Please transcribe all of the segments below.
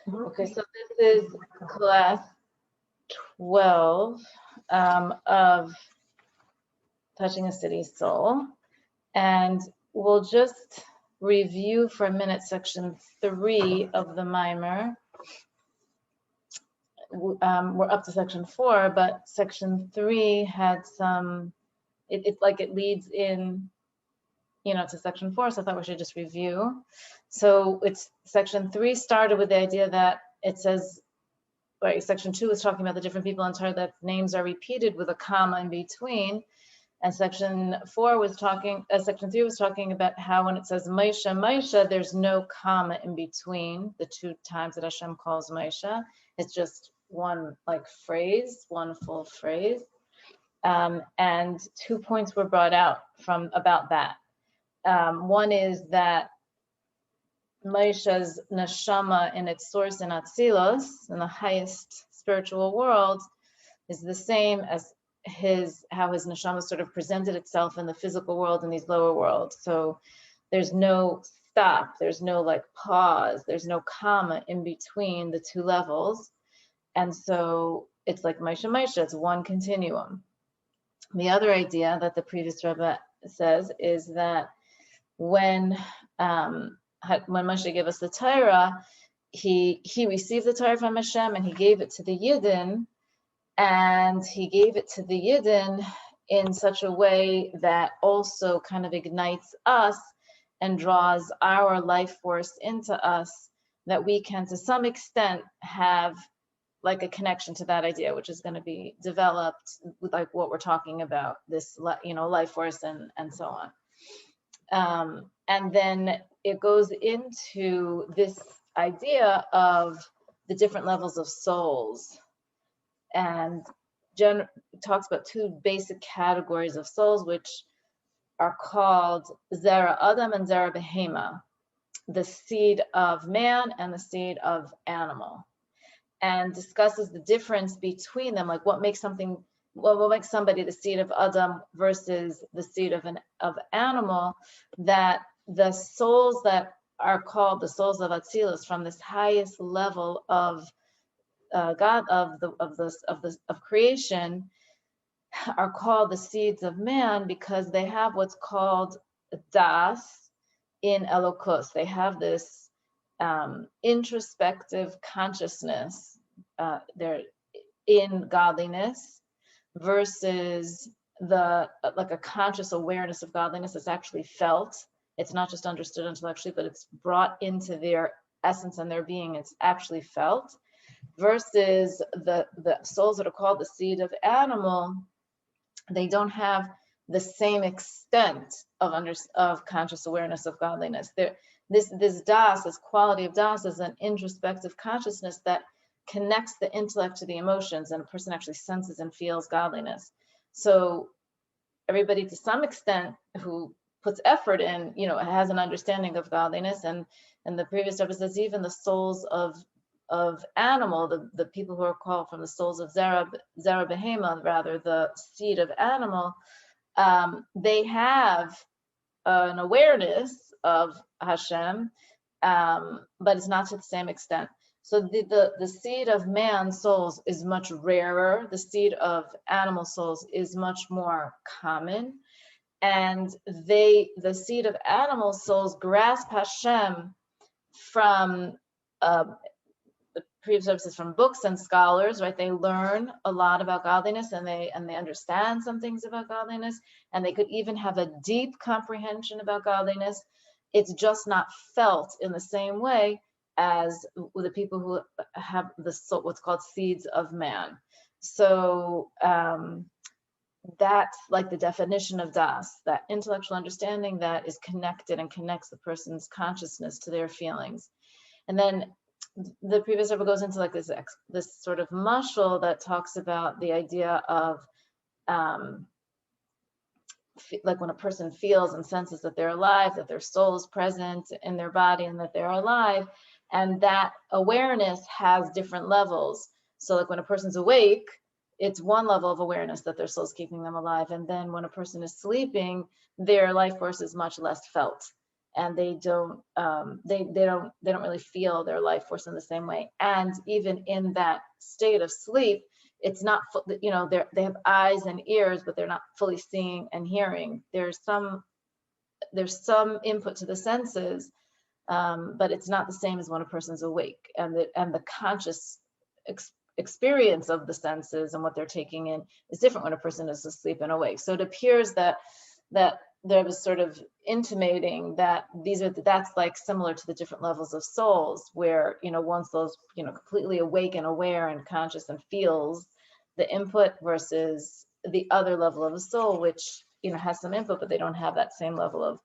Okay, so this is class 12 of Touching a City's Soul. And we'll just review for a minute section 3 of the mimer. We're up to section 4, but section 3 had some, it's like it leads in, to section 4, so I thought we should just review. So it's section 3 started with the idea that it says, right, section 2 was talking about the different people in Torah that names are repeated with a comma in between. And section 3 was talking about how when it says Moshe, Moshe, there's no comma in between the 2 times that Hashem calls Moshe. It's just one phrase, one full phrase. And 2 points were brought out about that. One is that Moshe's neshama in its source in Atzilos, in the highest spiritual world, is the same as how his neshama sort of presented itself in the physical world in these lower worlds. So there's no stop, there's no pause, there's no comma in between the 2 levels. And so it's like Moshe, Moshe, it's one continuum. The other idea that the previous Rebbe says is that when Moshe gave us the Torah, he received the Torah from Hashem and he gave it to the Yidden, and he gave it to the Yidden in such a way that also kind of ignites us and draws our life force into us, that we can to some extent have a connection to that idea, which is going to be developed with what we're talking about, this life force and so on. And then it goes into this idea of the different levels of souls, and talks about 2 basic categories of souls, which are called Zera Adam and Zera Behema, the seed of man and the seed of animal, and discusses the difference between them, what makes somebody the seed of Adam versus the seed of animal, that the souls that are called the souls of Atzilus from this highest level of God of creation are called the seeds of man because they have what's called das in Elokus. They have this introspective consciousness. They're in godliness versus a conscious awareness of godliness that's actually felt. It's not just understood intellectually, but it's brought into their essence and their being. It's actually felt. Versus the souls that are called the seed of animal, they don't have the same extent of conscious awareness of godliness. This das, this quality of das, is an introspective consciousness that connects the intellect to the emotions, and a person actually senses and feels godliness. So everybody, to some extent, who puts effort in, has an understanding of godliness, and the previous Rebbe says even the souls of animal, the people who are called from the souls of Zera Behema, rather the seed of animal, they have an awareness of Hashem, but it's not to the same extent. So the seed of man souls is much rarer. The seed of animal souls is much more common. And the seed of animal souls grasp Hashem from the previous services, from books and scholars, right? They learn a lot about godliness, and they understand some things about godliness, and they could even have a deep comprehension about godliness. It's just not felt in the same way as with the people who have what's called seeds of man. So that's the definition of das, that intellectual understanding that is connected and connects the person's consciousness to their feelings. And then the previous Rebbe goes into this sort of mashal that talks about the idea of when a person feels and senses that they're alive, that their soul is present in their body and that they're alive, and that awareness has different levels. So when a person's awake, it's one level of awareness that their soul is keeping them alive, and then when a person is sleeping, their life force is much less felt. and they don't really feel their life force in the same way. And even in that state of sleep, it's not, they have eyes and ears, but they're not fully seeing and hearing. There's some input to the senses, but it's not the same as when a person's awake, and the conscious experience of the senses and what they're taking in is different when a person is asleep and awake. So it appears that there was sort of intimating that that's like similar to the different levels of souls, where one soul's completely awake and aware and conscious and feels the input, versus the other level of a soul, which has some input, but they don't have that same level of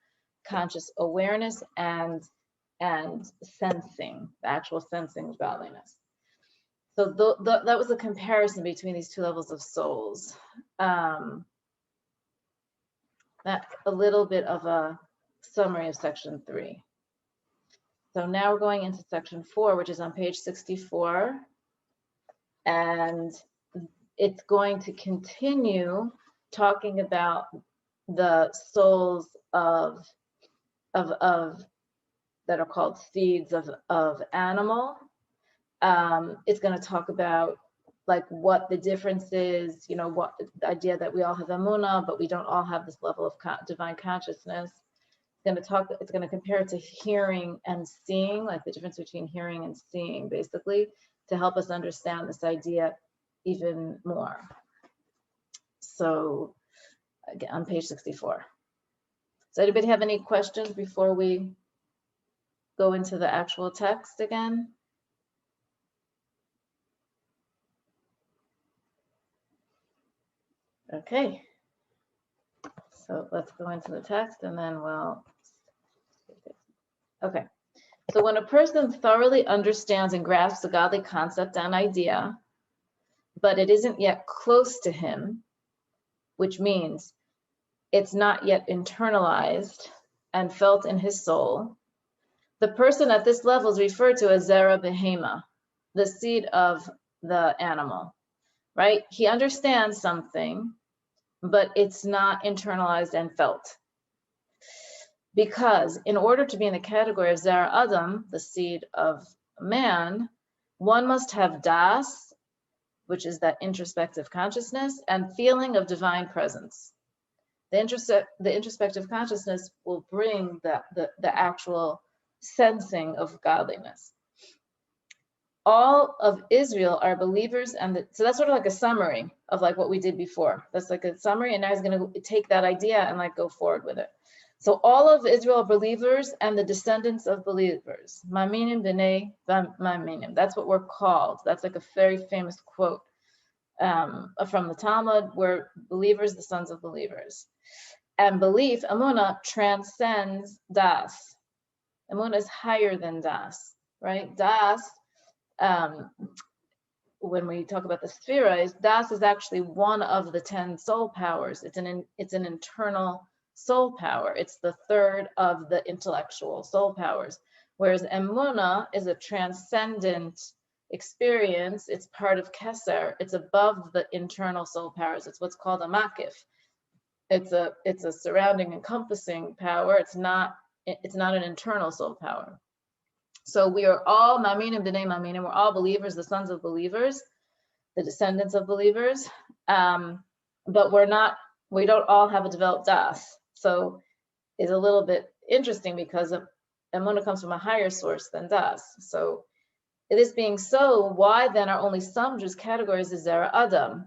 conscious awareness and sensing, the actual sensing of godliness. So that was a comparison between these two levels of souls. That's a little bit of a summary of section 3. So now we're going into section 4, which is on page 64. And it's going to continue talking about the souls of that are called seeds of animal. It's going to talk about like what the difference is, what the idea that we all have emunah, but we don't all have this level of divine consciousness. It's going to compare it to hearing and seeing, like the difference between hearing and seeing, basically, to help us understand this idea even more. So again, on page 64. Does anybody have any questions before we go into the actual text again? Okay, so let's go into the text and then okay. So when a person thoroughly understands and grasps a godly concept and idea, but it isn't yet close to him, which means it's not yet internalized and felt in his soul, the person at this level is referred to as Zera Behema, the seed of the animal, right? He understands something, but it's not internalized and felt. Because in order to be in the category of Zera Adam, the seed of man, one must have das, which is that introspective consciousness, and feeling of divine presence. The introspective consciousness will bring the actual sensing of godliness. All of Israel are believers, and so that's sort of like a summary of like what we did before. That's like a summary, and now he's going to take that idea and like go forward with it. So all of Israel are believers and the descendants of believers. Maamirim b'nei maamirim. That's what we're called. That's like a very famous quote from the Talmud, where believers, the sons of believers. And belief, emunah, transcends das. Emunah is higher than das, right? Das, when we talk about the spheres, das is actually one of the 10 soul powers. It's an internal soul power. It's the third of the intellectual soul powers. Whereas emunah is a transcendent experience. It's part of Keser. It's above the internal soul powers. It's what's called a makif. It's a surrounding, encompassing power. It's not an internal soul power. So we are all maamirim b'nei maamirim. We're all believers, the sons of believers, the descendants of believers. But we don't all have a developed das. So it's a little bit interesting because emunah comes from a higher source than das. So it is being so, why then are only some Jews categorized as Zera Adam?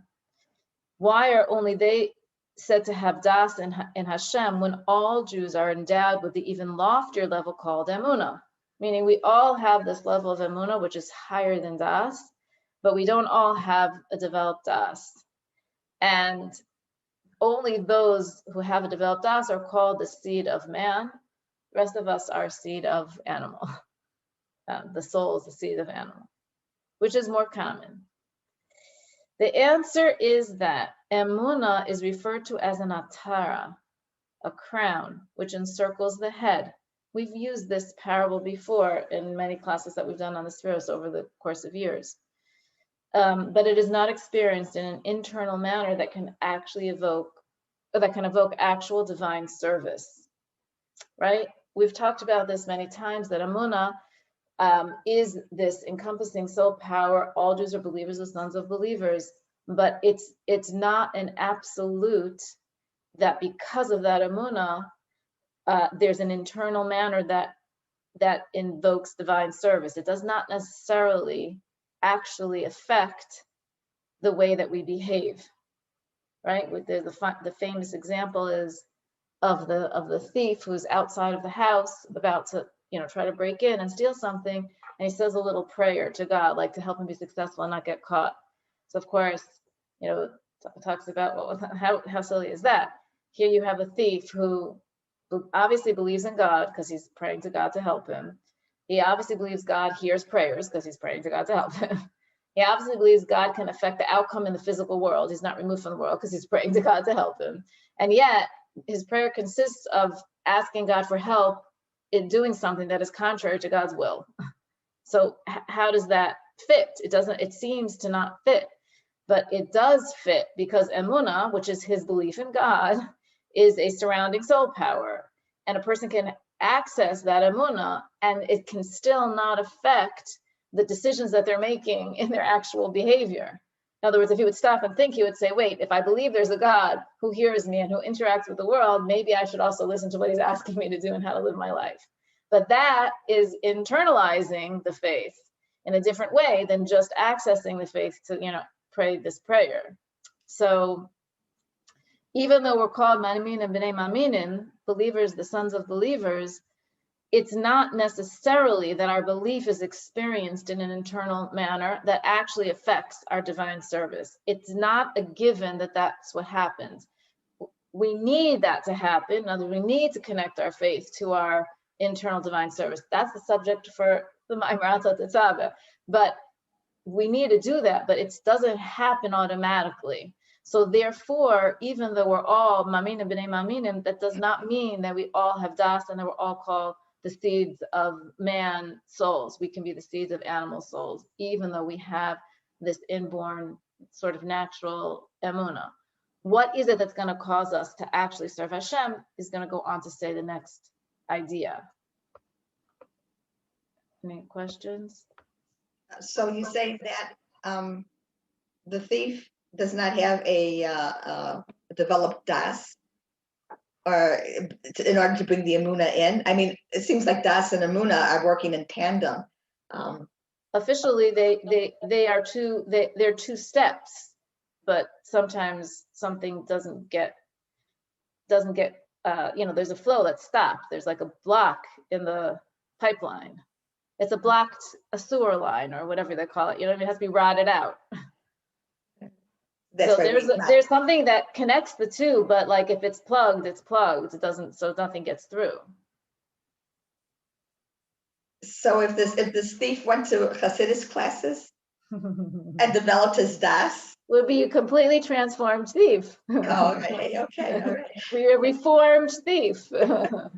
Why are only they said to have das in Hashem when all Jews are endowed with the even loftier level called emunah? Meaning we all have this level of emunah, which is higher than das, but we don't all have a developed das. And only those who have a developed das are called the seed of man. The rest of us are seed of animal. The soul is the seed of animal, which is more common. The answer is that emunah is referred to as an atara, a crown, which encircles the head. We've used this parable before in many classes that we've done on the spheres over the course of years. But it is not experienced in an internal manner that can actually evoke actual divine service, right? we've talked about this many times, that Emunah is this encompassing soul power. All Jews are believers, the sons of believers, but it's not an absolute that because of that Emunah, there's an internal manner that invokes divine service. It does not necessarily actually affect the way that we behave, right? With the famous example is of the thief who's outside of the house about to try to break in and steal something, and he says a little prayer to God, like to help him be successful and not get caught. So of course, talks about how silly is that? Here you have a thief who obviously believes in God because he's praying to God to help him. He obviously believes God hears prayers because he's praying to God to help him. He obviously believes God can affect the outcome in the physical world. He's not removed from the world because he's praying to God to help him. And yet his prayer consists of asking God for help in doing something that is contrary to God's will. So how does that fit? It seems to not fit, but it does fit because Emunah, which is his belief in God, is a surrounding soul power. And a person can access that Emunah and it can still not affect the decisions that they're making in their actual behavior. In other words, if he would stop and think, he would say, wait, if I believe there's a God who hears me and who interacts with the world, maybe I should also listen to what he's asking me to do and how to live my life. But that is internalizing the faith in a different way than just accessing the faith to, pray this prayer. So even though we're called maamarim and bnei maamarim, believers, the sons of believers, it's not necessarily that our belief is experienced in an internal manner that actually affects our divine service. It's not a given that that's what happens. We need that to happen. In other words, we need to connect our faith to our internal divine service. That's the subject for the maamarim. But we need to do that, but it doesn't happen automatically. So therefore, even though we're all maamarim and bnei maamarim, that does not mean that we all have das and that we're all called the seeds of man souls. We can be the seeds of animal souls, even though we have this inborn sort of natural emunah. What is it that's going to cause us to actually serve Hashem is going to go on to say the next idea. Any questions? So you say that the thief does not have a developed das, or in order to bring the emunah in? I mean, it seems like das and emunah are working in tandem. Officially, they're two steps, but sometimes something doesn't get there's a flow that's stopped. There's like a block in the pipeline. It's a sewer line or whatever they call it. It has to be rotted out. That's so there's something that connects the two, but like if it's plugged, it's plugged. It doesn't, so nothing gets through. So if this thief went to Hasidus classes and developed his das, would be a completely transformed thief. Oh, okay, all right. We're a reformed thief. All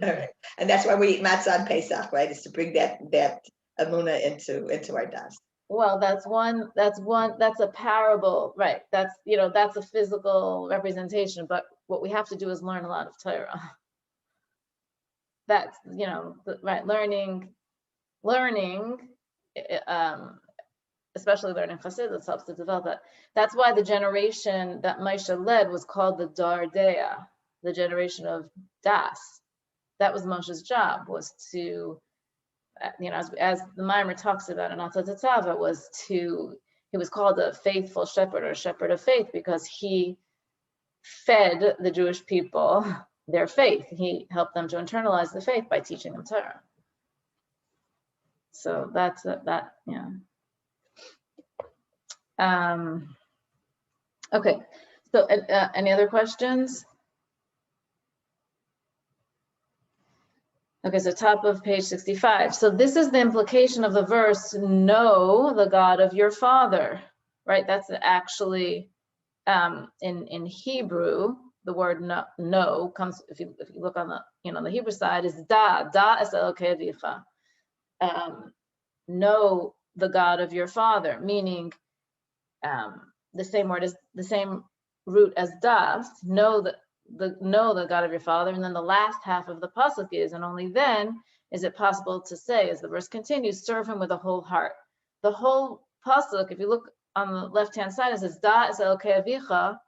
right, and that's why we eat matzah on Pesach, right? Is to bring that emunah into our das. Well, that's a parable, right? That's that's a physical representation, but what we have to do is learn a lot of Torah. That's right, learning, especially learning Chassidus helps to develop that. That's why the generation that Moshe led was called the Dardea, the generation of Das. That was Moshe's job, was to, as the Mimer talks about in Atatatava, he was called a faithful shepherd, or a shepherd of faith, because he fed the Jewish people their faith. He helped them to internalize the faith by teaching them Torah. So that's that. Okay, so any other questions? Okay, so top of page 65. So this is the implication of the verse, know the God of your father, right? That's actually, in Hebrew, the word no comes, if you look on the Hebrew side, is da es Elokei Avicha. Know the God of your father, meaning the same word is the same root as das. Know know the God of your father. And then the last half of the pasuk is, and only then is it possible to say, as the verse continues, serve him with a whole heart. The whole pasuk, if you look on the left-hand side, it says, Da es Elokei avicha,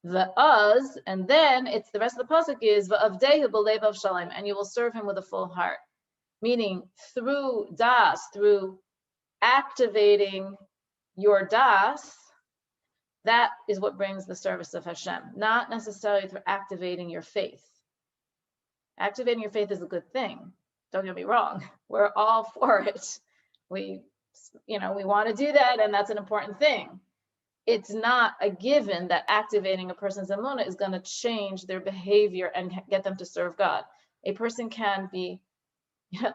v'az, and then it's the rest of the pasuk is, v'avdehu b'levav shalom, and you will serve him with a full heart. Meaning through das, through activating your das, that is what brings the service of Hashem, not necessarily through activating your faith. Activating your faith is a good thing. Don't get me wrong. We're all for it. We want to do that, and that's an important thing. It's not a given that activating a person's emunah is going to change their behavior and get them to serve God. A person can be,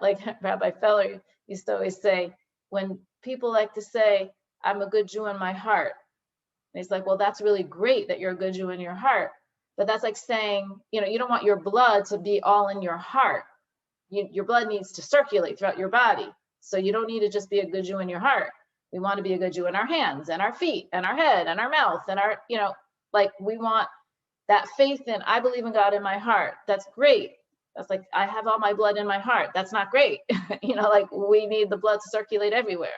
like Rabbi Feller used to always say, when people like to say, I'm a good Jew in my heart, and he's like, well, that's really great that you're a good Jew in your heart. But that's like saying, you don't want your blood to be all in your heart. Your blood needs to circulate throughout your body. So you don't need to just be a good Jew in your heart. We want to be a good Jew in our hands and our feet and our head and our mouth and our, we want that faith in, I believe in God in my heart. That's great. That's like, I have all my blood in my heart. That's not great. We need the blood to circulate everywhere.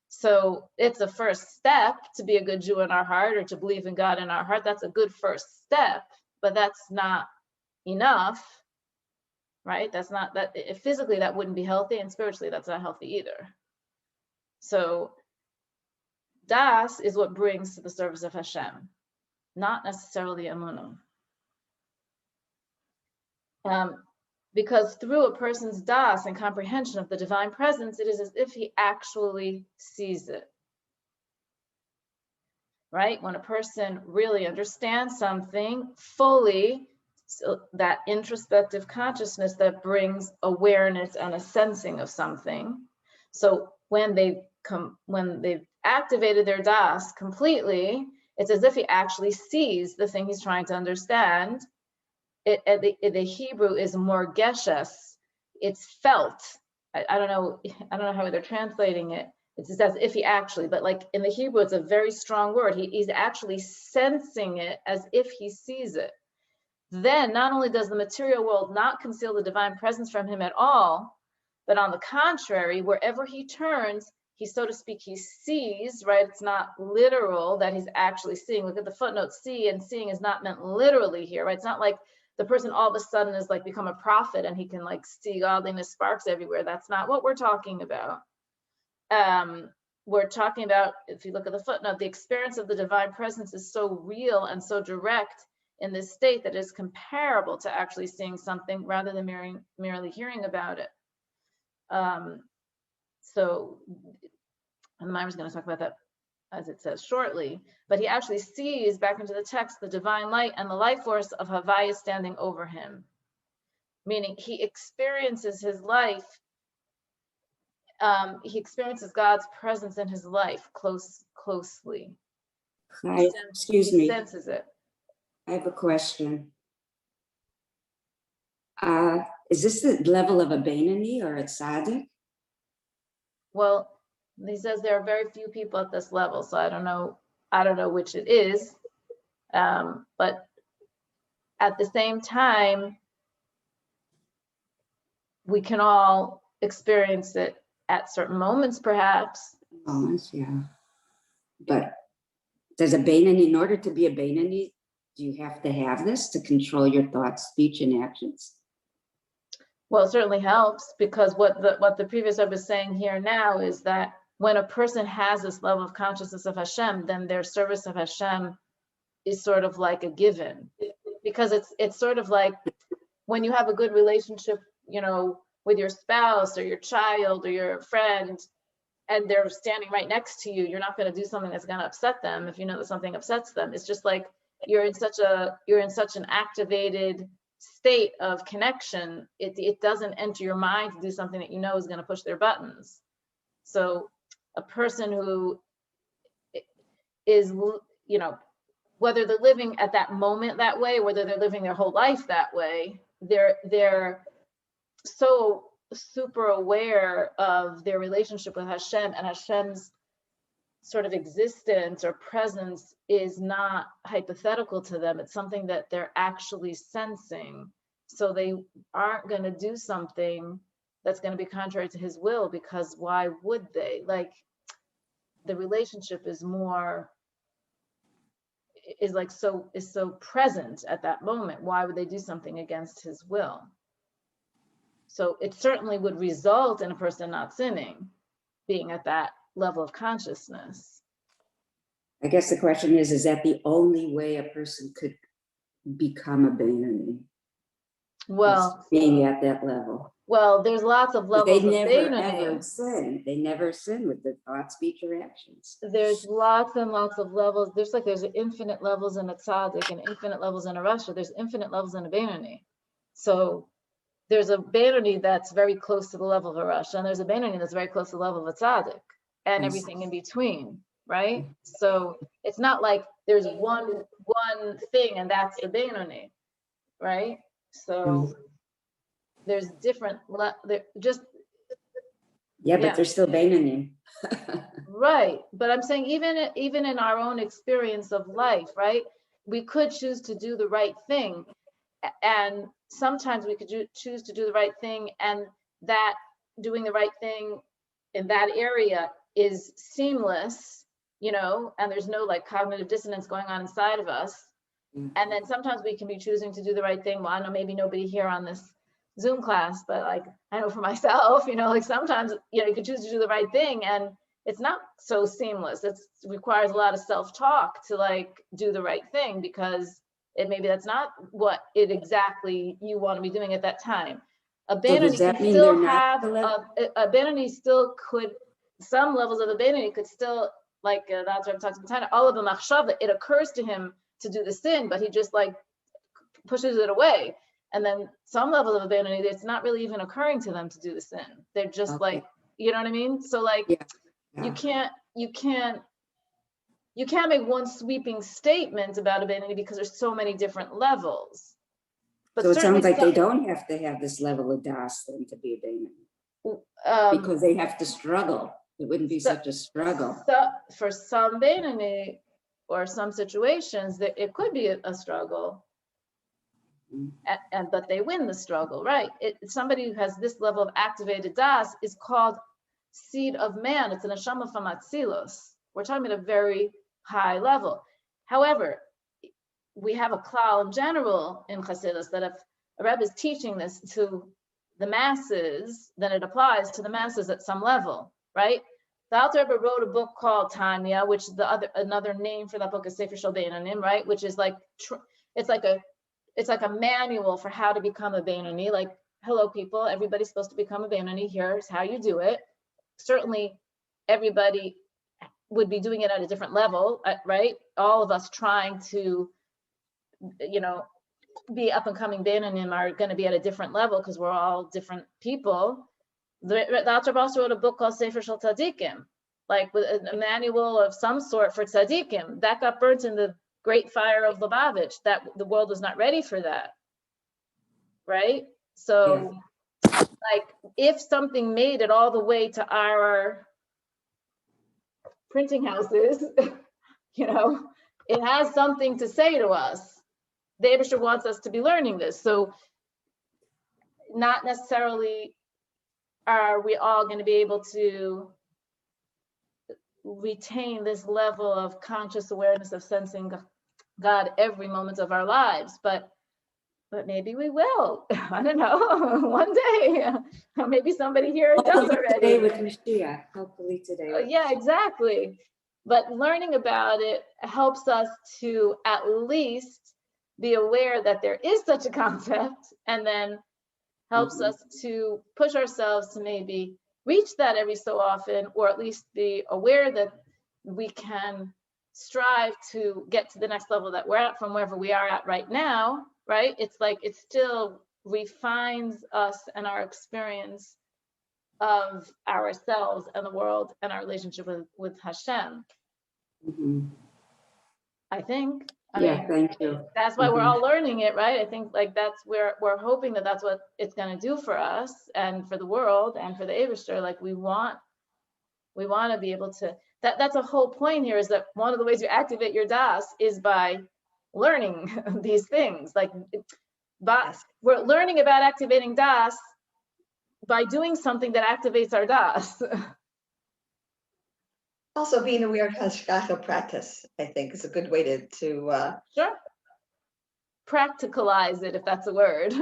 So it's a first step to be a good Jew in our heart or to believe in God in our heart. That's a good first step, but that's not enough, right? That's not that physically that wouldn't be healthy, and spiritually that's not healthy either. So das is what brings to the service of Hashem, not necessarily emunah. Because through a person's das and comprehension of the divine presence, it is as if he actually sees it. Right? When a person really understands something fully, so that introspective consciousness that brings awareness and a sensing of something. So when they've activated their das completely, it's as if he actually sees the thing he's trying to understand. The Hebrew is more geshes. It's felt. I don't know how they're translating it. It's just as if he actually, but like in the Hebrew, it's a very strong word. He's actually sensing it as if he sees it. Then not only does the material world not conceal the divine presence from him at all, but on the contrary, wherever he turns, he, so to speak, he sees, right? It's not literal that he's actually seeing. Look at the footnote, see, and seeing is not meant literally here, right? It's not like the person all of a sudden is like become a prophet and he can like see godliness sparks everywhere. That's not what we're talking about. We're talking about, if you look at the footnote, the experience of the divine presence is so real and so direct in this state that is comparable to actually seeing something rather than merely hearing about it. So, and Myra's going to talk about that as it says shortly, but he actually sees, back into the text, the divine light and the life force of Havaya standing over him, meaning he experiences his life, he experiences God's presence in his life closely. Hi, excuse me. He senses it. I have a question. Is this the level of a Beinoni or a tzaddik? Well, he says there are very few people at this level, so I don't know which it is. But at the same time, we can all experience it at certain moments, perhaps. Moments, yeah. But does a Beinoni, in order to be a Beinoni, do you have to have this to control your thoughts, speech, and actions? Well, it certainly helps, because what the previous Rebbe is saying here now is that when a person has this level of consciousness of Hashem, then their service of Hashem is sort of like a given, because it's sort of like when you have a good relationship, with your spouse or your child or your friend, and they're standing right next to you, you're not going to do something that's going to upset them if you know that something upsets them. It's just like you're in such an activated state of connection, it doesn't enter your mind to do something that you know is going to push their buttons. So a person who is, whether they're living at that moment that way, whether they're living their whole life that way, they're so super aware of their relationship with Hashem and Hashem's sort of existence or presence is not hypothetical to them. It's something that they're actually sensing. So they aren't going to do something that's going to be contrary to his will, because why would they? Like, the relationship is so present at that moment. Why would they do something against his will? So it certainly would result in a person not sinning, being at that level of consciousness. I guess the question is that the only way a person could become a Beinoni? Well, being at that level. Well, there's lots of levels They of never Beinoni. ever sin. They never sin with their thought, speech, or actions. There's lots and lots of levels. There's infinite levels in a tzaddik and infinite levels in a rasha. There's infinite levels in a Beinoni. So there's a Beinoni that's very close to the level of a rasha, and there's a Beinoni that's very close to the level of a tzaddik, and everything in between, right? So it's not like there's one thing and that's the Beinoni, right? So there's different, but they're still Beinoni. Right. But I'm saying even in our own experience of life, right? We could choose to do the right thing. And sometimes we could choose to do the right thing, and that doing the right thing in that area is seamless, and there's no like cognitive dissonance going on inside of us. And then sometimes we can be choosing to do the right thing. Well, I know maybe nobody here on this Zoom class, but like I know for myself, like sometimes, you could choose to do the right thing and it's not so seamless. It requires a lot of self-talk to like do the right thing, because maybe that's not what it exactly you want to be doing at that time. A Beinoni can still have, a Beinoni still could, some levels of a Beinoni could still, like that's what I'm talking about, all of the machshava, it occurs to him to do the sin, but he just like pushes it away. And then some level of a Beinoni, it's not really even occurring to them to do the sin. They're just like, you know what I mean? So like, you can't make one sweeping statement about a Beinoni because there's so many different levels. But so it sounds like they don't have to have this level of das then to be a Beinoni, because they have to struggle. It wouldn't be such a struggle. So for some Beinoni or some situations, that it could be a struggle. But they win the struggle, right? Somebody who has this level of activated das is called seed of man. It's an neshama from Atzilos. We're talking about a very high level. However, we have a klal in general in Chassidus that if a Rebbe is teaching this to the masses, then it applies to the masses at some level, right? The Alter Rebbe wrote a book called Tanya, which another name for that book is Sefer Shel Beinonim, right? Which is like it's like a manual for how to become a Beinoni. Like, hello people, everybody's supposed to become a Beinoni. Here's how you do it. Certainly, everybody would be doing it at a different level, right? All of us trying to, be up and coming Beinonim are going to be at a different level because we're all different people. The Alter Rebbe also wrote a book called Sefer Shel Tzadikim, like with a manual of some sort for Tzadikim. That got burnt in the Great Fire of Lubavitch. That the world was not ready for that, right? So, like, if something made it all the way to our printing houses, it has something to say to us. The Eibusher wants us to be learning this. So not necessarily are we all going to be able to retain this level of conscious awareness of sensing God every moment of our lives, but maybe we will. I don't know. One day, maybe somebody here does already. Today with Mashiach, hopefully today. Yeah, exactly. But learning about it helps us to at least be aware that there is such a concept, and then helps us to push ourselves to maybe reach that every so often, or at least be aware that we can strive to get to the next level that we're at from wherever we are at right now, right? It's like it still refines us and our experience of ourselves and the world and our relationship with Hashem. I think. I mean, thank you. That's why we're all learning it, right? I think like that's where we're hoping that that's what it's going to do for us and for the world and for the Eibusher. Like we want We want to be able to, that's a whole point here, is that one of the ways you activate your das is by learning these things. Like, but we're learning about activating das by doing something that activates our das. Also, being aware of hashgacha practice, I think, is a good way to Sure. Practicalize it, if that's a word.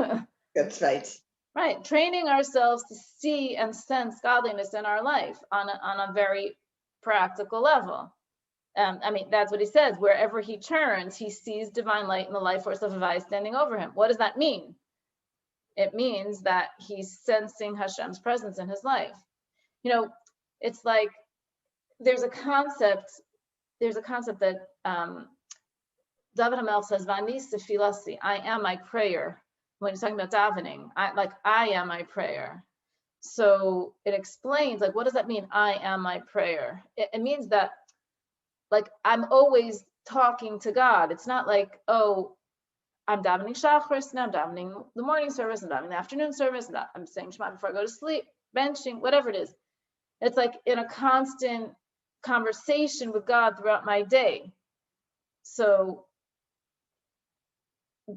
that's right. Right, training ourselves to see and sense godliness in our life on a very practical level. I mean, that's what he says. Wherever he turns, he sees divine light in the life force of a Bais standing over him. What does that mean? It means that he's sensing Hashem's presence in his life. You know, it's like there's a concept that David HaMelech says, "Vani sefilasi," I am my prayer. When he's talking about davening, I am my prayer. So it explains, like, what does that mean? I am my prayer. It means that, like, I'm always talking to God. It's not like, oh, I'm davening Shacharis, now I'm davening the morning service, I'm davening the afternoon service, and I'm saying Shema before I go to sleep, benching, whatever it is. It's like in a constant conversation with God throughout my day. So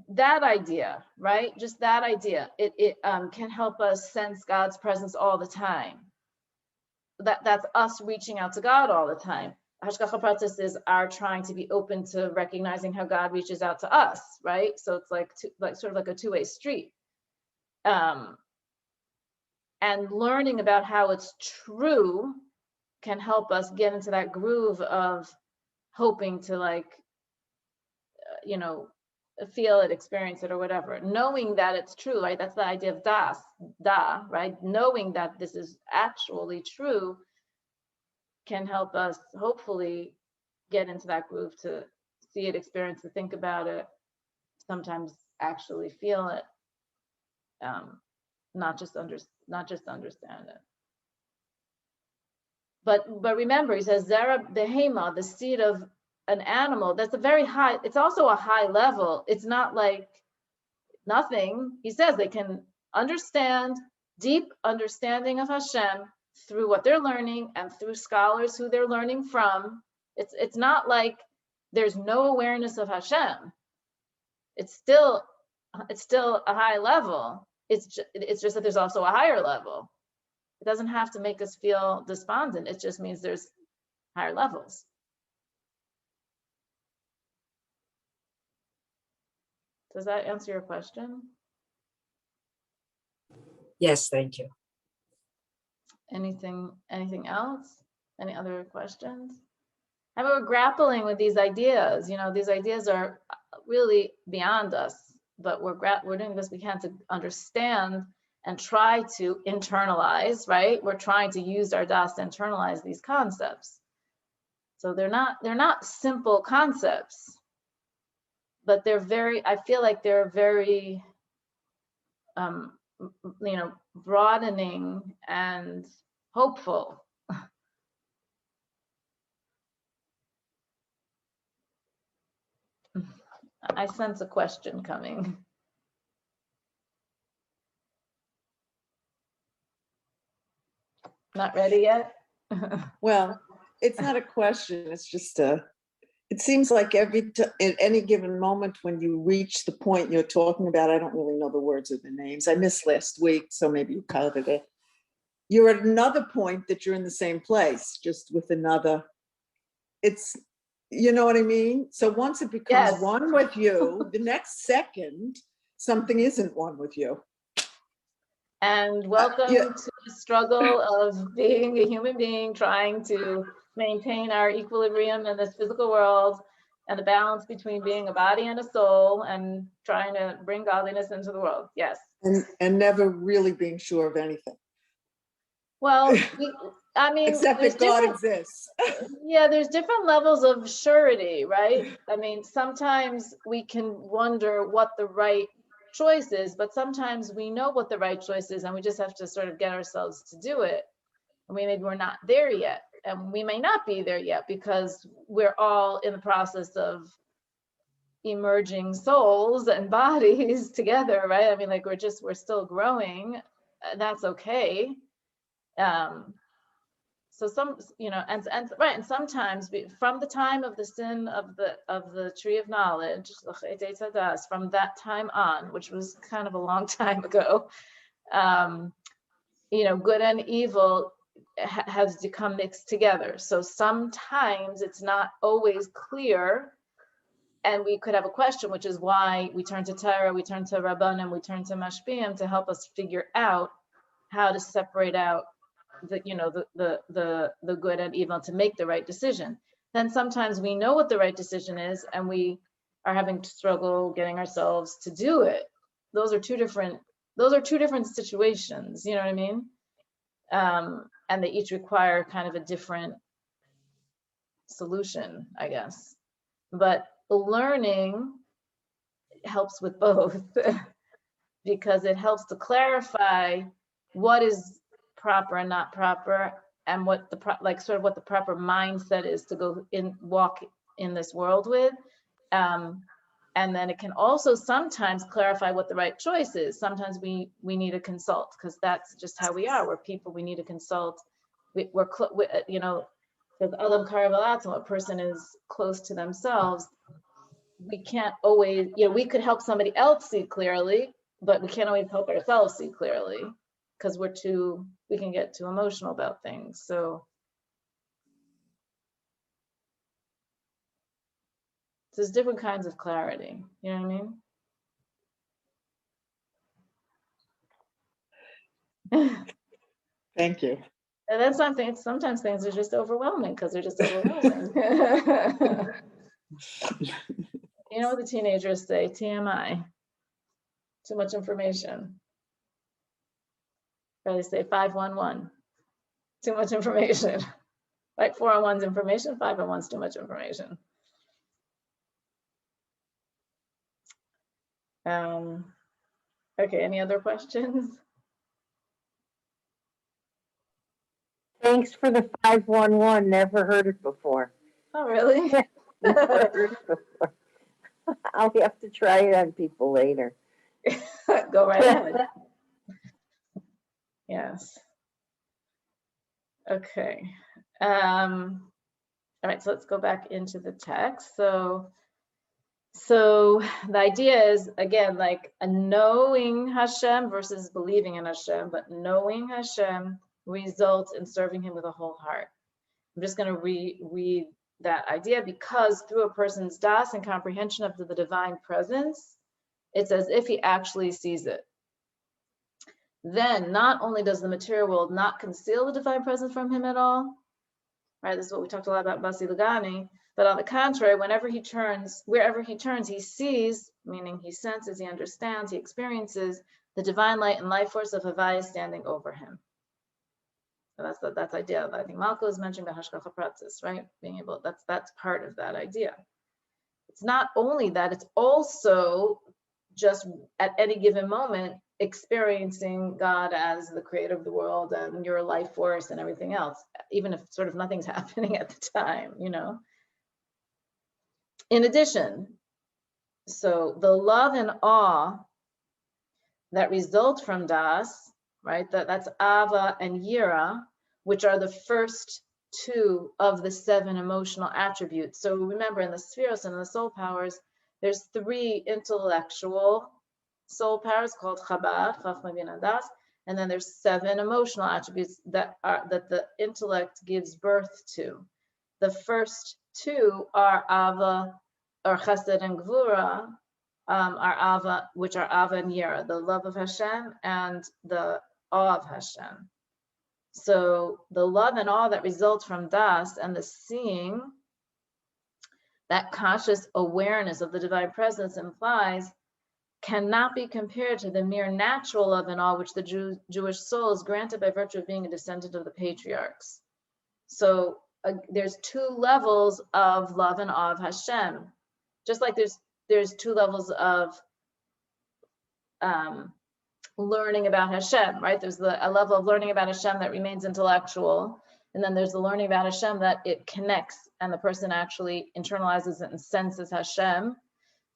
that idea, right? Just that idea, it can help us sense God's presence all the time. That's us reaching out to God all the time. Hashgacha pratis is our trying to be open to recognizing how God reaches out to us, right? So it's like sort of like a two-way street. And learning about how it's true can help us get into that groove of hoping to, like, you know, feel it, experience it, or whatever. Knowing that it's true, right? That's the idea of right? Knowing that this is actually true can help us hopefully get into that groove to see it, experience it, think about it, sometimes actually feel it, not just understand it. But remember, he says Zera behema, the seed of an animal, that's a very high, it's also a high level. It's not like nothing. He says they can understand, deep understanding of Hashem through what they're learning and through scholars who they're learning from. It's not like there's no awareness of Hashem. It's still a high level. It's just that there's also a higher level. It doesn't have to make us feel despondent. It just means there's higher levels. Does that answer your question? Yes, thank you. Anything else? Any other questions? How about we're grappling with these ideas? You know, these ideas are really beyond us, but we're doing the best we can to understand and try to internalize, right? We're trying to use our das to internalize these concepts. So they're not simple concepts, but I feel like they're very, you know, broadening and hopeful. I sense a question coming. Not ready yet? Well, it's not a question. It's just it seems like at any given moment when you reach the point you're talking about, I don't really know the words or the names. I missed last week, so maybe you covered it. You're at another point that you're in the same place, just with another, you know what I mean? So once it becomes Yes. one with you, the next second, something isn't one with you. And welcome to the struggle of being a human being, trying to maintain our equilibrium in this physical world and the balance between being a body and a soul and trying to bring godliness into the world. Yes. And never really being sure of anything. Well, I mean, except that God exists. Yeah, there's different levels of surety, right? I mean, sometimes we can wonder what the right choice is, but sometimes we know what the right choice is and we just have to sort of get ourselves to do it. And maybe we're not there yet, and we may not be there yet because we're all in the process of emerging souls and bodies together, right? I mean, like we're still growing. That's okay. So some, and right, and sometimes from the time of the sin of the tree of knowledge, from that time on, which was kind of a long time ago, good and evil has become mixed together. So sometimes it's not always clear, and we could have a question, which is why we turn to Torah, we turn to Rabbanim, we turn to Mashpiyim to help us figure out how to separate out the good and evil to make the right decision. Then sometimes we know what the right decision is, and we are having to struggle getting ourselves to do it. Those are two different situations. You know what I mean? And they each require kind of a different solution, I guess. But learning helps with both because it helps to clarify what is proper and not proper, and what the what the proper mindset is to walk in this world with. And then it can also sometimes clarify what the right choice is. Sometimes we need to consult, because that's just how we are. We're people, we need to consult. There's Adam Karabalat, a person is close to themselves. We can't always, we could help somebody else see clearly, but we can't always help ourselves see clearly, because we can get too emotional about things. So there's different kinds of clarity. You know what I mean? Thank you. And then sometimes things are just overwhelming because they're just overwhelming. You know what the teenagers say? TMI. Too much information. Or they say 511. Too much information. Like 401's information, 501's too much information. Okay, any other questions? Thanks for the 511. Never heard it before. Oh, really? Never heard it before. I'll have to try it on people later. Go right ahead. Yes. Okay. All right, so let's go back into the text. So the idea is, again, like a knowing Hashem versus believing in Hashem, but knowing Hashem results in serving him with a whole heart. I'm just going to read that idea, because through a person's das and comprehension of the divine presence, it's as if he actually sees it. Then not only does the material world not conceal the divine presence from him at all, right? This is what we talked a lot about Basi Lugani, but on the contrary, wherever he turns, he sees, meaning he senses, he understands, he experiences the divine light and life force of Havaya standing over him. So that's the idea. I think Malko is mentioning the Hashgacha Pratzis, right? Being able, that's part of that idea. It's not only that, it's also just at any given moment experiencing God as the creator of the world and your life force and everything else, even if sort of nothing's happening at the time, In addition, so the love and awe that result from das, right? That's Ava and Yira, which are the first two of the 7 emotional attributes. So remember, in the spheros and in the soul powers, there's 3 intellectual soul powers called Chabad, Chachma, Bin, and Das, and then there's 7 emotional attributes that the intellect gives birth to. The first 2 are Ava, or Chesed and Gvura, are Ava, which are Ava and Yira, the love of Hashem and the awe of Hashem. So the love and awe that results from Das and the seeing, that conscious awareness of the divine presence implies, cannot be compared to the mere natural love and awe which the Jewish soul is granted by virtue of being a descendant of the patriarchs. So there's 2 levels of love and awe of Hashem, just like there's 2 levels of learning about Hashem, right? There's a level of learning about Hashem that remains intellectual, and then there's the learning about Hashem that it connects and the person actually internalizes it and senses Hashem.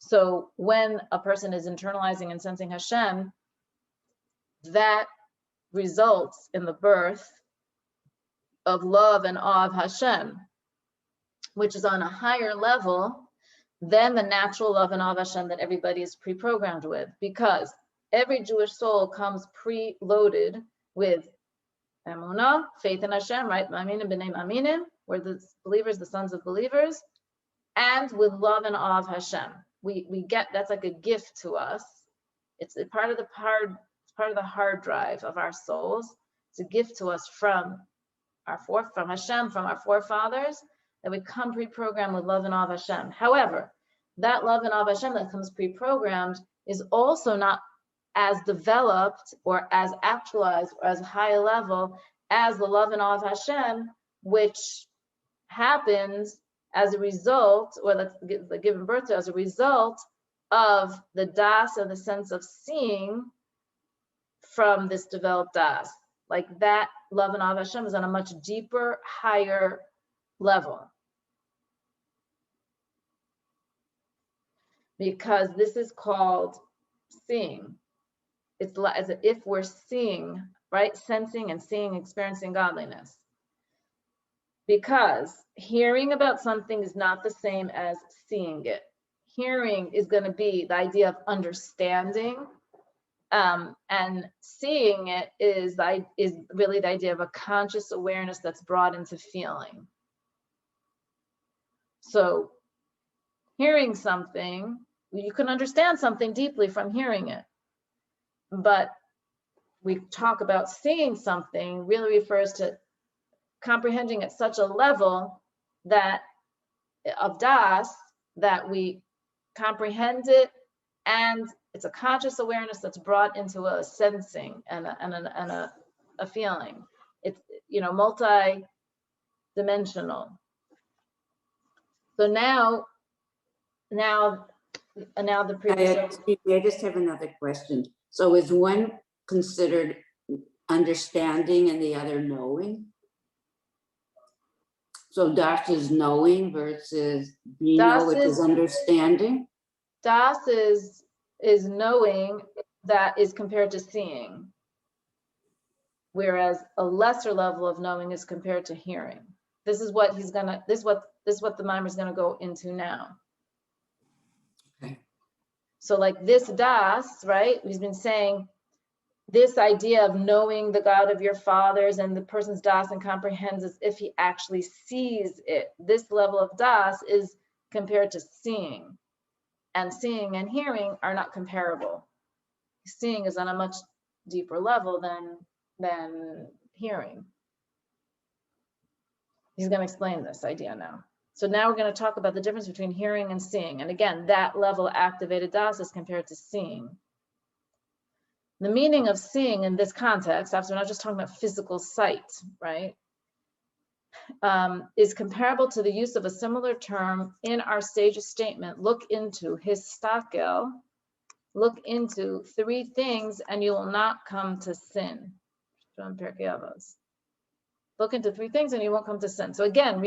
So when a person is internalizing and sensing Hashem, that results in the birth of love and awe of Hashem, which is on a higher level than the natural love and awe of Hashem that everybody is pre-programmed with, because every Jewish soul comes pre-loaded with emunah, faith in Hashem, right? Maamirim b'nei maamirim, we're the believers, the sons of believers, and with love and awe of Hashem. We get, that's like a gift to us. It's a part of the hard drive of our souls. It's a gift to us from Hashem, from our forefathers, that we come pre-programmed with love and awe of Hashem. However, that love and awe of Hashem that comes pre-programmed is also not as developed or as actualized or as high a level as the love and awe of Hashem, which happens as a result, or that's given birth to as a result of the das and the sense of seeing from this developed das. Like that love and awe of Hashem is on a much deeper, higher level. Because this is called seeing. It's as if we're seeing, right? Sensing and seeing, experiencing godliness. Because hearing about something is not the same as seeing it. Hearing is going to be the idea of understanding, and seeing it is really the idea of a conscious awareness that's brought into feeling. So hearing something, you can understand something deeply from hearing it. But we talk about seeing something really refers to comprehending at such a level that of das that we comprehend it, and it's a conscious awareness that's brought into a sensing and a feeling. It's, you know, multi-dimensional. So now the previous. I just have another question. So is one considered understanding and the other knowing? So das is knowing versus bina, which is understanding? Das is knowing that is compared to seeing, whereas a lesser level of knowing is compared to hearing. This is what the maamarim is gonna go into now. Okay. So like this das, right? We've been saying this idea of knowing the God of your fathers, and the person's das and comprehends as if he actually sees it. This level of das is compared to seeing. And seeing and hearing are not comparable. Seeing is on a much deeper level than hearing. He's going to explain this idea now. So now we're going to talk about the difference between hearing and seeing. And again, that level of activated das is compared to seeing. The meaning of seeing in this context, after we're not just talking about physical sight, right, is comparable to the use of a similar term in our sage's statement. Look into histakel, look into three things and you will not come to sin. Look into three things and you won't come to sin. So again,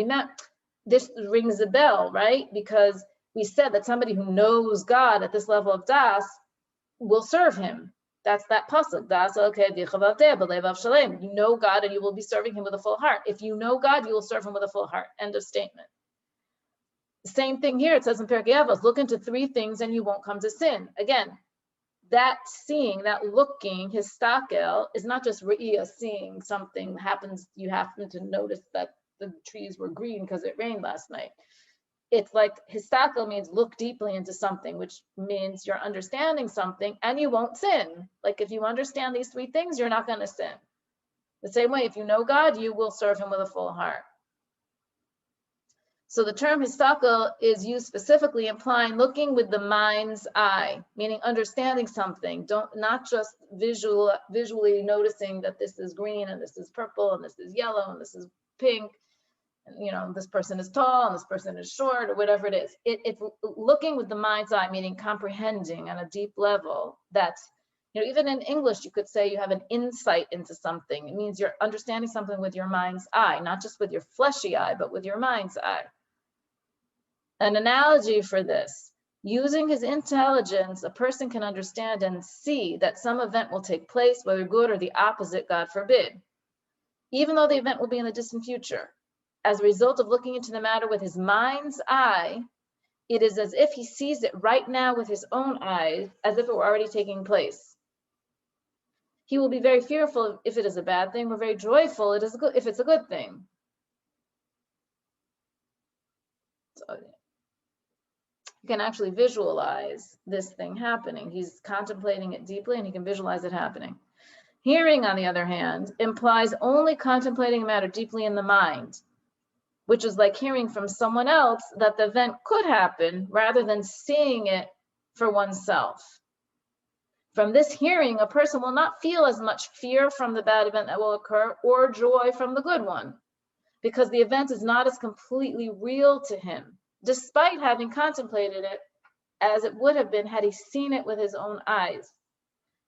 this rings a bell, right? Because we said that somebody who knows God at this level of das will serve him. That's that pasuk. Das okay. You know God and you will be serving him with a full heart. If you know God, you will serve him with a full heart. End of statement. The same thing here. It says in Pirkei Avos, look into three things and you won't come to sin. Again, that seeing, that looking, histakel, is not just re'iyah, seeing something happens. You happen to notice that the trees were green because it rained last night. It's like histakel means look deeply into something, which means you're understanding something and you won't sin. Like if you understand these three things, you're not going to sin. The same way, if you know God, you will serve him with a full heart. So the term histakel is used specifically implying looking with the mind's eye, meaning understanding something. Not just visually noticing that this is green and this is purple and this is yellow and this is pink. You know, this person is tall and this person is short, or whatever it is. It's looking with the mind's eye, meaning comprehending on a deep level. That's, you know, even in English, you could say you have an insight into something. It means you're understanding something with your mind's eye, not just with your fleshy eye, but with your mind's eye. An analogy for this: using his intelligence, a person can understand and see that some event will take place, whether good or the opposite, God forbid. even though the event will be in the distant future. As a result of looking into the matter with his mind's eye, it is as if he sees it right now with his own eyes, as if it were already taking place. He will be very fearful if it is a bad thing, or very joyful if it's a good thing. So you can actually visualize this thing happening. He's contemplating it deeply, and he can visualize it happening. Hearing, on the other hand, implies only contemplating a matter deeply in the mind, which is like hearing from someone else that the event could happen rather than seeing it for oneself. From this hearing, a person will not feel as much fear from the bad event that will occur or joy from the good one, because the event is not as completely real to him, despite having contemplated it as it would have been had he seen it with his own eyes.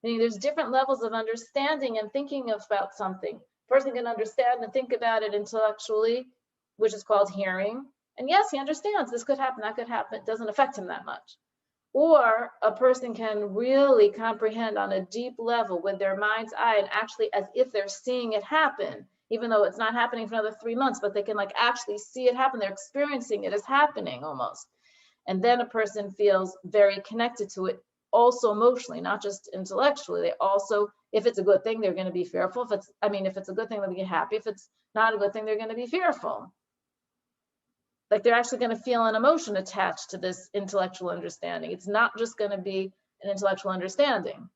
Meaning there's different levels of understanding and thinking about something. A person can understand and think about it intellectually, which is called hearing. And yes, he understands this could happen, that could happen. It doesn't affect him that much. Or a person can really comprehend on a deep level with their mind's eye, and actually as if they're seeing it happen, even though it's not happening for another 3 months, but they can like actually see it happen. They're experiencing it as happening almost. And then a person feels very connected to it, also emotionally, not just intellectually. They also, if it's a good thing, they're going to be fearful. If it's a good thing, they'll be happy. If it's not a good thing, they're going to be fearful. Like they're actually going to feel an emotion attached to this intellectual understanding. It's not just going to be an intellectual understanding.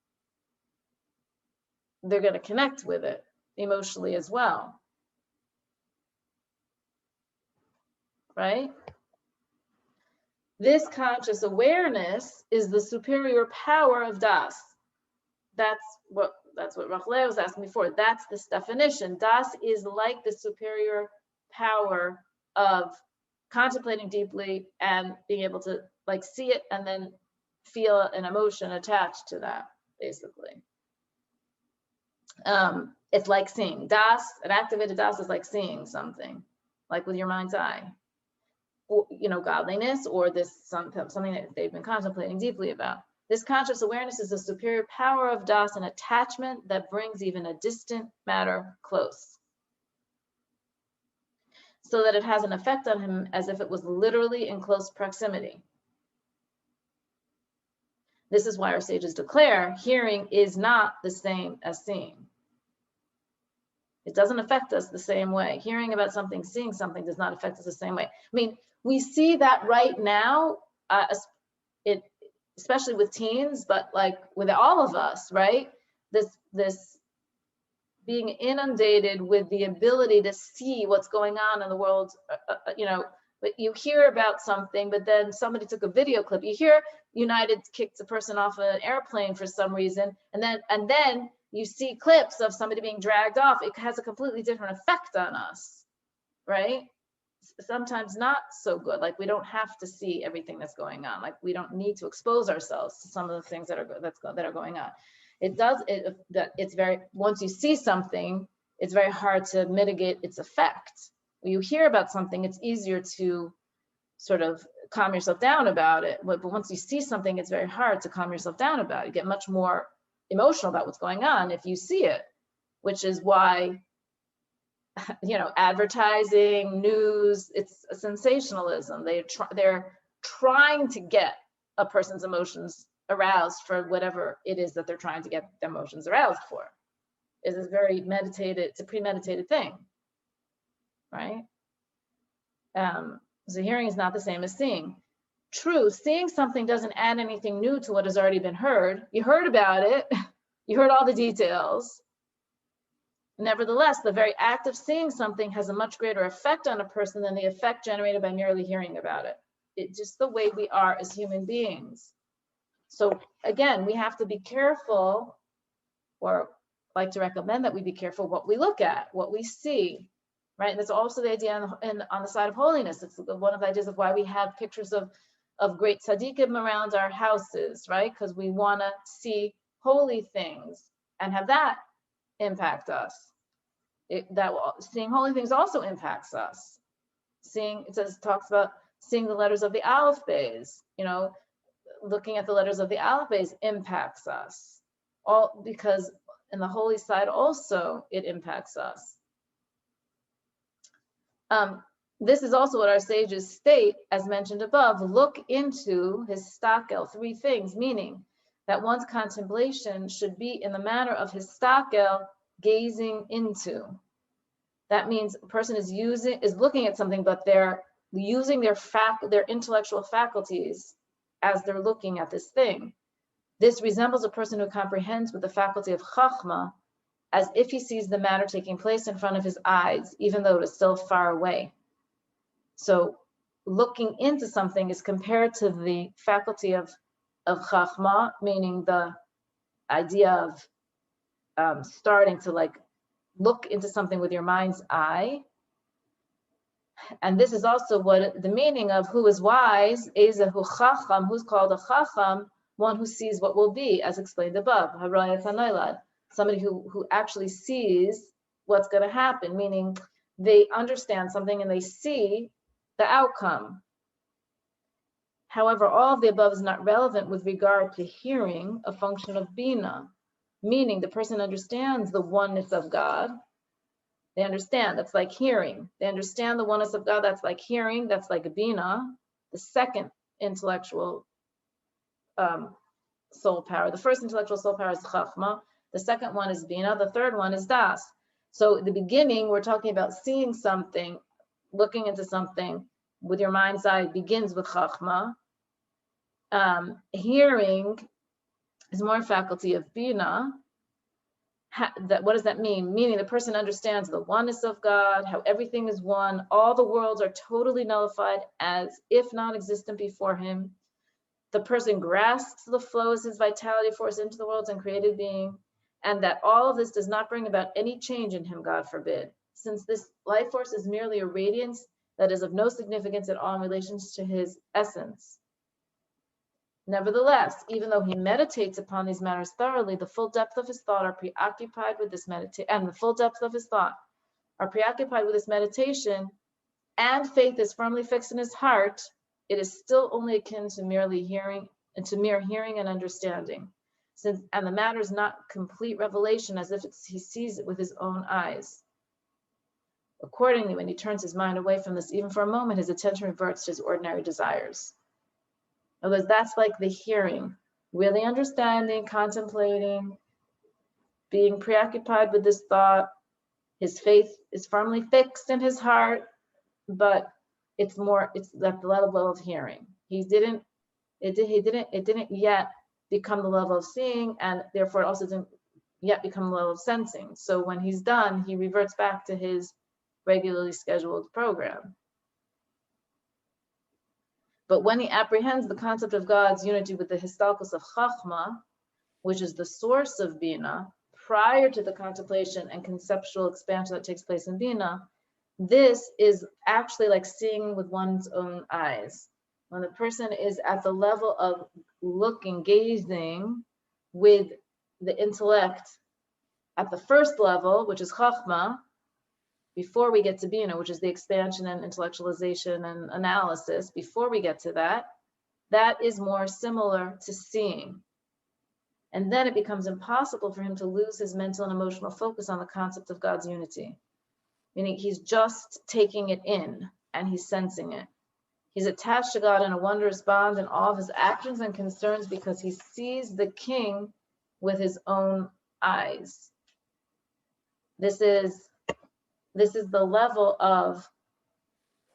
They're going to connect with it emotionally as well. Right? This conscious awareness is the superior power of Das. That's what Rachel was asking before. That's this definition. Das is like the superior power of contemplating deeply and being able to like see it and then feel an emotion attached to that, basically. It's like seeing. Das, an activated Das is like seeing something, like with your mind's eye. Or, godliness, or this something that they've been contemplating deeply about. This conscious awareness is the superior power of Das, an attachment that brings even a distant matter close, so that it has an effect on him as if it was literally in close proximity. This is why our sages declare hearing is not the same as seeing. It doesn't affect us the same way. Hearing about something, seeing something does not affect us the same way. I mean, we see that right now, especially with teens, but like with all of us, right? This being inundated with the ability to see what's going on in the world, but you hear about something, but then somebody took a video clip. You hear United kicked a person off an airplane for some reason, and then you see clips of somebody being dragged off. It has a completely different effect on us, right? Sometimes not so good. Like we don't have to see everything that's going on. Like we don't need to expose ourselves to some of the things that are going on. It's very, once you see something, it's very hard to mitigate its effect. When you hear about something, it's easier to sort of calm yourself down about it. But once you see something, it's very hard to calm yourself down about it. You get much more emotional about what's going on if you see it, which is why, advertising, news, it's a sensationalism. They're trying to get a person's emotions aroused for whatever it is that they're trying to get their emotions aroused for. It is very meditated, it's a premeditated thing, right? So hearing is not the same as seeing. True, seeing something doesn't add anything new to what has already been heard. You heard about it, you heard all the details. Nevertheless, the very act of seeing something has a much greater effect on a person than the effect generated by merely hearing about it. It's just the way we are as human beings. So again, we have to be careful, or like to recommend that we be careful what we look at, what we see, right? And that's also the idea on the side of holiness. It's one of the ideas of why we have pictures of great tzaddikim around our houses, right? Because we want to see holy things and have that impact us. Seeing holy things also impacts us. Talks about seeing the letters of the Aleph Bais, looking at the letters of the Aleph Bais impacts us. All because in the holy side also it impacts us. This is also what our sages state, as mentioned above. Look into his stakel, 3 things, meaning that one's contemplation should be in the manner of his stakel, gazing into. That means a person is looking at something, but they're using their intellectual faculties as they're looking at this thing. This resembles a person who comprehends with the faculty of chachma, as if he sees the matter taking place in front of his eyes, even though it is still far away. So looking into something is compared to the faculty of chachma, meaning the idea of starting to like look into something with your mind's eye. And this is also what the meaning of who is wise, Ezehu chacham, who's called a chacham, one who sees what will be, as explained above, somebody who actually sees what's going to happen, meaning they understand something and they see the outcome. However, all of the above is not relevant with regard to hearing, a function of bina, meaning the person understands the oneness of God. They understand, that's like hearing. They understand the oneness of God, that's like hearing, that's like bina, the second intellectual soul power. The first intellectual soul power is chachma. The second one is bina. The third one is das. So at the beginning, we're talking about seeing something, looking into something with your mind's eye begins with chachma. Hearing is more faculty of bina. What does that mean? Meaning the person understands the oneness of God, how everything is one, all the worlds are totally nullified as if non-existent before him. The person grasps the flows his vitality force into the worlds and created being, and that all of this does not bring about any change in him, God forbid, since this life force is merely a radiance that is of no significance at all in relation to his essence. Nevertheless, even though he meditates upon these matters thoroughly, the full depth of his thought are preoccupied with this meditation, and faith is firmly fixed in his heart, it is still only akin to merely hearing and to mere hearing and understanding. And the matter is not complete revelation as if he sees it with his own eyes. Accordingly, when he turns his mind away from this, even for a moment, his attention reverts to his ordinary desires. In other words, that's like the hearing, really understanding, contemplating, being preoccupied with this thought. His faith is firmly fixed in his heart, but it's at the level of hearing. It didn't yet become the level of seeing, and therefore it also didn't yet become the level of sensing. So when he's done, he reverts back to his regularly scheduled program. But when he apprehends the concept of God's unity with the histalkus of Chachma, which is the source of Bina, prior to the contemplation and conceptual expansion that takes place in Bina, this is actually like seeing with one's own eyes. When the person is at the level of looking, gazing with the intellect at the first level, which is Chachma, before we get to Bina, which is the expansion and intellectualization and analysis, before we get to that, that is more similar to seeing. And then it becomes impossible for him to lose his mental and emotional focus on the concept of God's unity. Meaning he's just taking it in and he's sensing it. He's attached to God in a wondrous bond in all of his actions and concerns because he sees the king with his own eyes. This is the level of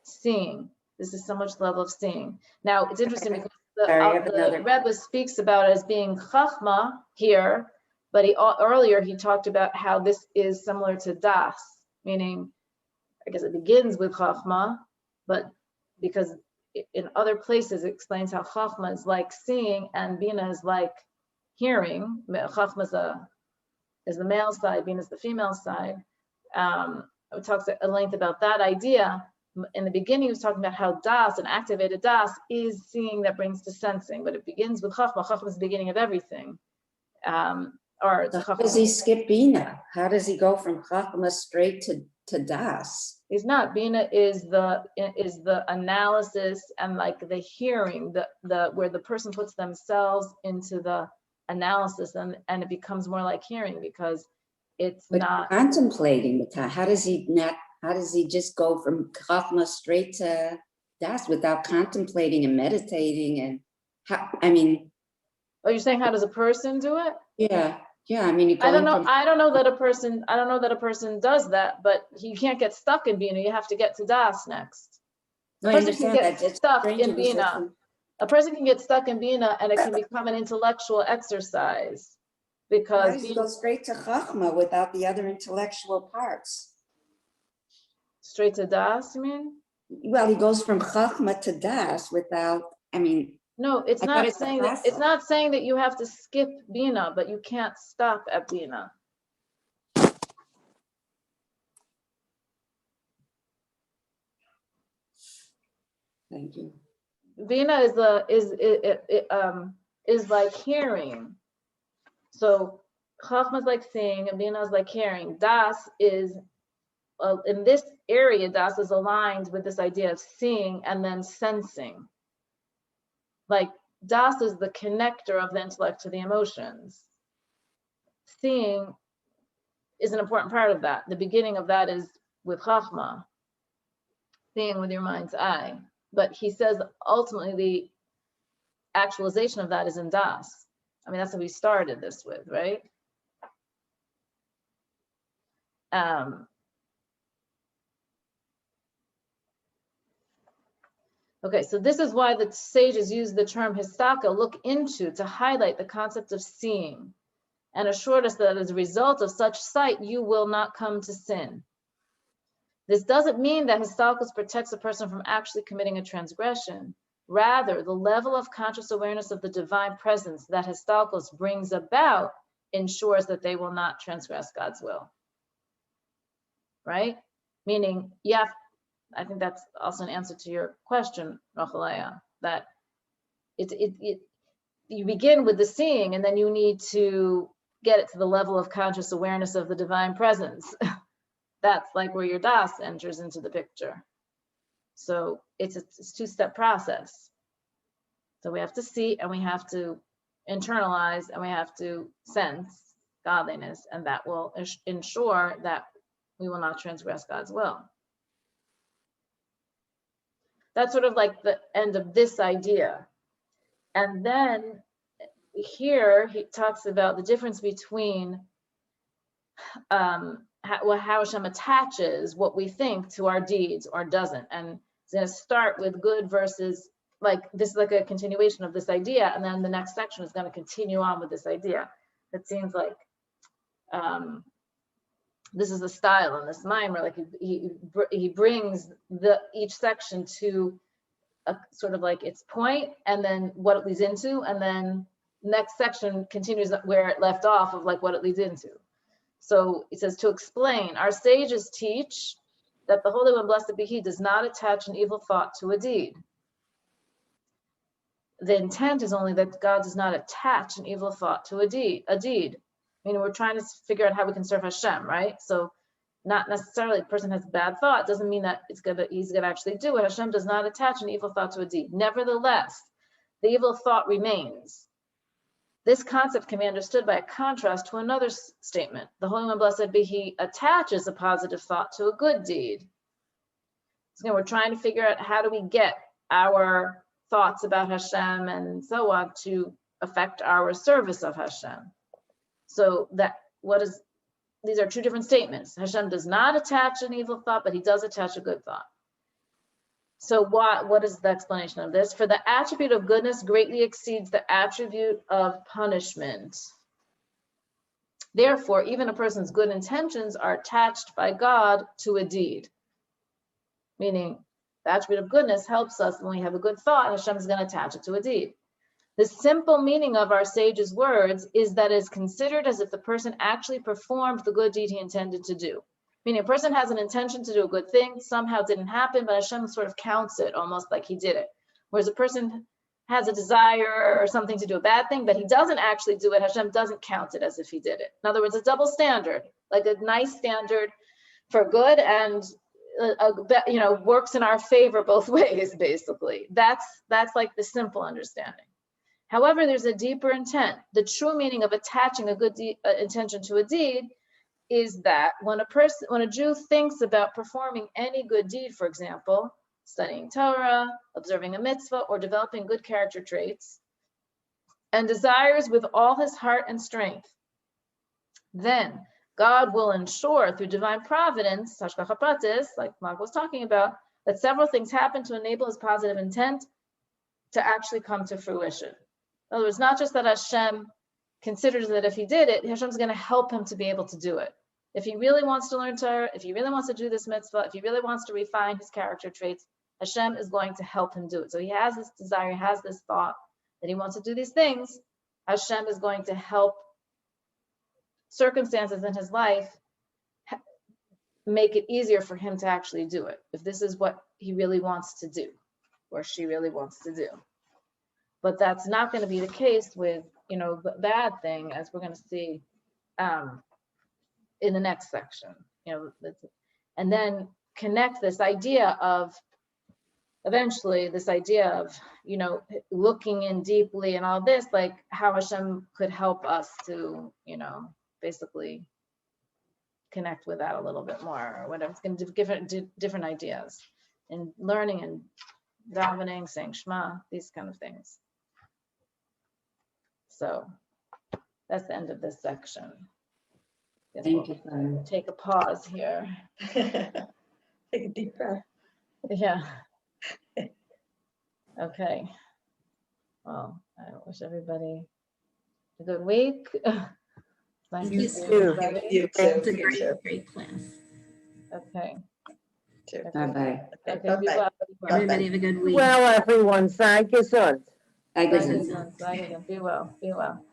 seeing. This is so much level of seeing. Now, it's interesting because the Rebbe speaks about it as being chachma here, but earlier he talked about how this is similar to das, meaning, I guess it begins with chachma, but because in other places it explains how chachma is like seeing and bina is like hearing. Chachma is the male side, bina is the female side. It talks at length about that idea. In the beginning, he was talking about how das, an activated das, is seeing that brings to sensing, but it begins with chachma. Chachma is the beginning of everything. How does he skip bina? How does he go from chachma straight to das? He's not. Bina is the analysis and like the hearing, the where the person puts themselves into the analysis and it becomes more like hearing because it's not contemplating the time. How does he not How does he just go from Chachma straight to Das without contemplating and meditating? And how, I mean, Oh, you're saying how does a person do it? yeah, I mean, you're I don't going know. from, I don't know that a person does that, but you can't get stuck in Bina. You have to get to Das next. no, A I person can understand get that. It's stuck strange in you said Bina. some- A person can get stuck in Bina and it can become an intellectual exercise How because does he go straight to Chachma without the other intellectual parts? straight to Das, you mean? Well, he goes from Chachma to Das without, I mean, No, it's I thought not it's a saying that it's process. not saying that you have to skip Bina, but you can't stop at Bina. Thank you. Bina is like hearing. So Chachma is like seeing, and Bina is like hearing. Das is in this area. Das is aligned with this idea of seeing and then sensing. Like Das is the connector of the intellect to the emotions. Seeing is an important part of that. The beginning of that is with Chachma, seeing with your mind's eye. But he says ultimately the actualization of that is in Das. I mean, that's what we started this with, right? Okay, so this is why the sages use the term histaka, look into, to highlight the concept of seeing, and assured us that as a result of such sight, you will not come to sin. This doesn't mean that histalkus protects a person from actually committing a transgression. Rather, the level of conscious awareness of the divine presence that histalkus brings about ensures that they will not transgress God's will. Right? Meaning, yeah, I think that's also an answer to your question, Rachalaya, that you begin with the seeing and then you need to get it to the level of conscious awareness of the divine presence. That's like where your Das enters into the picture. So it's a two-step process. So we have to see and we have to internalize and we have to sense godliness, and that will ensure that we will not transgress God's will. That's sort of like the end of this idea. And then here he talks about the difference between how Hashem attaches what we think to our deeds or doesn't. And it's going to start with good versus, like, this is like a continuation of this idea. And then the next section is going to continue on with this idea. It seems like this is the style in this mimer. Like he brings each section to a sort of like its point, and then what it leads into, and then next section continues where it left off of like what it leads into. So it says, to explain, our sages teach that the Holy One, blessed be He, does not attach an evil thought to a deed. The intent is only that God does not attach an evil thought to a deed. Meaning we're trying to figure out how we can serve Hashem, right? So not necessarily a person has a bad thought doesn't mean that he's gonna actually do it. Hashem does not attach an evil thought to a deed. Nevertheless, the evil thought remains. This concept can be understood by a contrast to another statement. The Holy One, blessed be He, attaches a positive thought to a good deed. So we're trying to figure out how do we get our thoughts about Hashem and so on to affect our service of Hashem. So these are two different statements. Hashem does not attach an evil thought, but He does attach a good thought. So what is the explanation of this? For the attribute of goodness greatly exceeds the attribute of punishment. Therefore, even a person's good intentions are attached by God to a deed. Meaning, the attribute of goodness helps us when we have a good thought, Hashem is going to attach it to a deed. The simple meaning of our sage's words is that it is considered as if the person actually performed the good deed he intended to do. Meaning a person has an intention to do a good thing, somehow didn't happen, but Hashem sort of counts it almost like he did it. Whereas a person has a desire or something to do a bad thing, but he doesn't actually do it, Hashem doesn't count it as if he did it. In other words, a double standard, like a nice standard for good and works in our favor both ways, basically. That's like the simple understanding. However, there's a deeper intent. The true meaning of attaching a good intention to a deed is that when a Jew thinks about performing any good deed, for example, studying Torah, observing a mitzvah, or developing good character traits, and desires with all his heart and strength, then God will ensure through divine providence, hashgacha pratis, like Mark was talking about, that several things happen to enable his positive intent to actually come to fruition. In other words, not just that Hashem considers that if he did it, Hashem's going to help him to be able to do it. If he really wants to learn Torah, if he really wants to do this mitzvah, if he really wants to refine his character traits, Hashem is going to help him do it. So he has this desire, he has this thought that he wants to do these things. Hashem is going to help circumstances in his life make it easier for him to actually do it, if this is what he really wants to do, or she really wants to do. But that's not going to be the case with, the bad thing, as we're going to see in the next section. And then connect this idea of, eventually, this idea of, looking in deeply and all this, like how Hashem could help us to, basically connect with that a little bit more, or whatever. It's going to give different ideas and learning and davening, saying Shema, these kind of things. So that's the end of this section. Thank you, Father. Take a pause here. Take a deep breath. Yeah. Okay. Well, I wish everybody a good week. Nice to You see too. everybody. You It's a too. great class. Okay. Bye-bye. Okay. Bye-bye. Be well. Everybody have a good week. Well, everyone, sei gesund. Bye, Bye, Guzman. Guzman. Bye, Guzman. Be well. Be well.